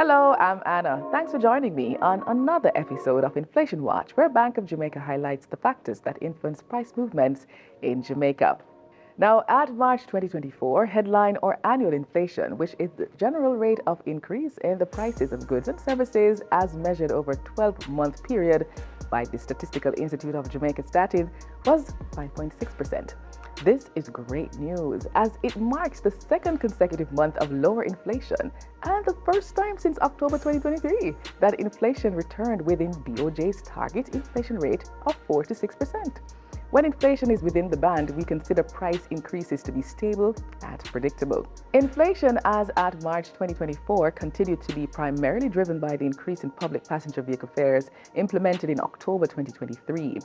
Hello, I'm Anna. Thanks for joining me on another episode of Inflation Watch, where Bank of Jamaica highlights the factors that influence price movements in Jamaica. Now, at March 2024, headline or annual inflation, which is the general rate of increase in the prices of goods and services as measured over a 12-month period by the Statistical Institute of Jamaican Statin, was 5.6%. This is great news as it marks the second consecutive month of lower inflation and the first time since October 2023 that inflation returned within BOJ's target inflation rate of 4 to 6%. When inflation is within the band, we consider price increases to be stable and predictable. Inflation as at March 2024 continued to be primarily driven by the increase in public passenger vehicle fares implemented in October 2023.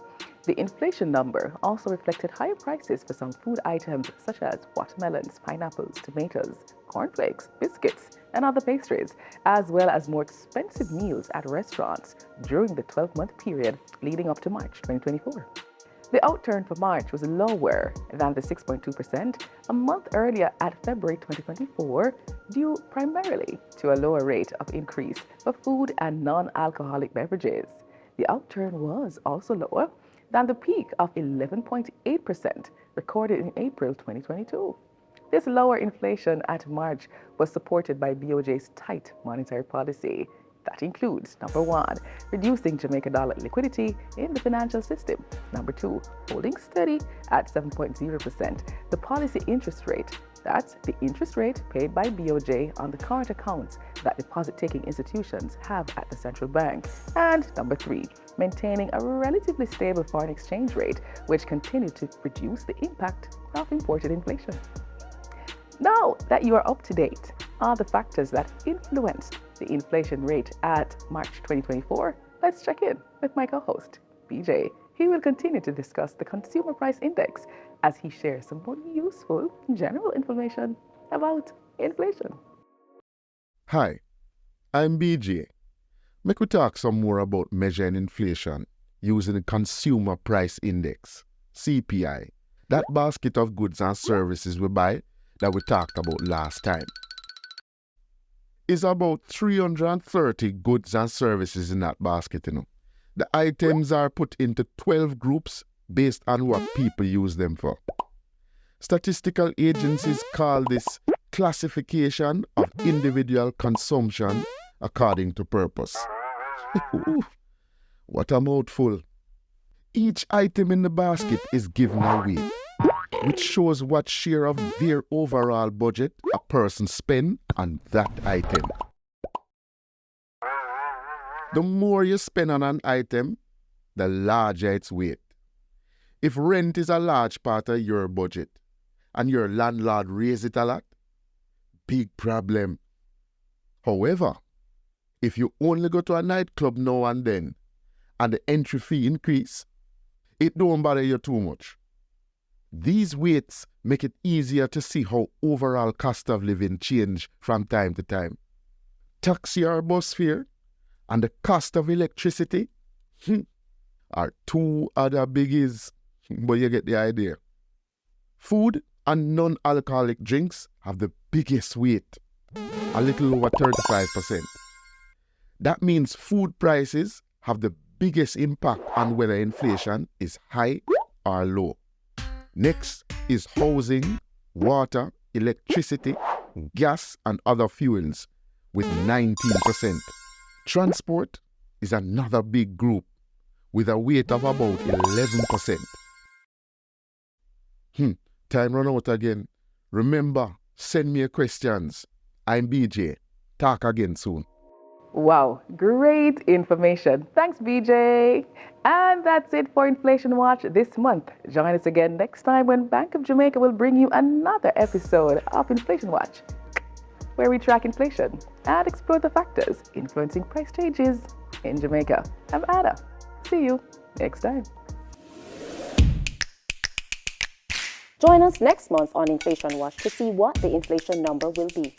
The inflation number also reflected higher prices for some food items such as watermelons, pineapples, tomatoes, cornflakes, biscuits, and other pastries, as well as more expensive meals at restaurants during the 12-month period leading up to March 2024. The outturn for March was lower than the 6.2% a month earlier at February 2024, due primarily to a lower rate of increase for food and non-alcoholic beverages. The outturn was also lower than the peak of 11.8% recorded in April 2022. This lower inflation at March was supported by BOJ's tight monetary policy. That includes, number one, reducing Jamaican dollar liquidity in the financial system. Number two, holding steady at 7.0%. The policy interest rate, that's the interest rate paid by BOJ on the current accounts that deposit-taking institutions have at the central bank. And number three, maintaining a relatively stable foreign exchange rate, which continued to reduce the impact of imported inflation. Now that you are up to date on the factors that influenced the inflation rate at March 2024, let's check in with my co-host, BJ. He will continue to discuss the Consumer Price Index as he shares some more useful general information about inflation. Hi, I'm BJ. Make we talk some more about measuring inflation using the Consumer Price Index, CPI, that basket of goods and services we buy that we talked about last time. Is about 330 goods and services in that basket, The items are put into 12 groups based on what people use them for. Statistical agencies call this classification of individual consumption according to purpose. What a mouthful. Each item in the basket is given a weight, which shows what share of their overall budget a person spends on that item. The more you spend on an item, the larger its weight. If rent is a large part of your budget and your landlord raises it a lot, big problem. However, if you only go to a nightclub now and then and the entry fee increase, it don't bother you too much. These weights make it easier to see how overall cost of living change from time to time. Taxi or bus fare and the cost of electricity are two other biggies, but you get the idea. Food and non-alcoholic drinks have the biggest weight, a little over 35%. That means food prices have the biggest impact on whether inflation is high or low. Next is housing, water, electricity, gas, and other fuels with 19%. Transport is another big group with a weight of about 11%. Time run out again. Remember, send me your questions. I'm BJ. Talk again soon. Wow, great information. Thanks, BJ. And that's it for Inflation Watch this month. Join us again next time when Bank of Jamaica will bring you another episode of Inflation Watch, where we track inflation and explore the factors influencing price changes in Jamaica. I'm Anna. See you next time. Join us next month on Inflation Watch to see what the inflation number will be.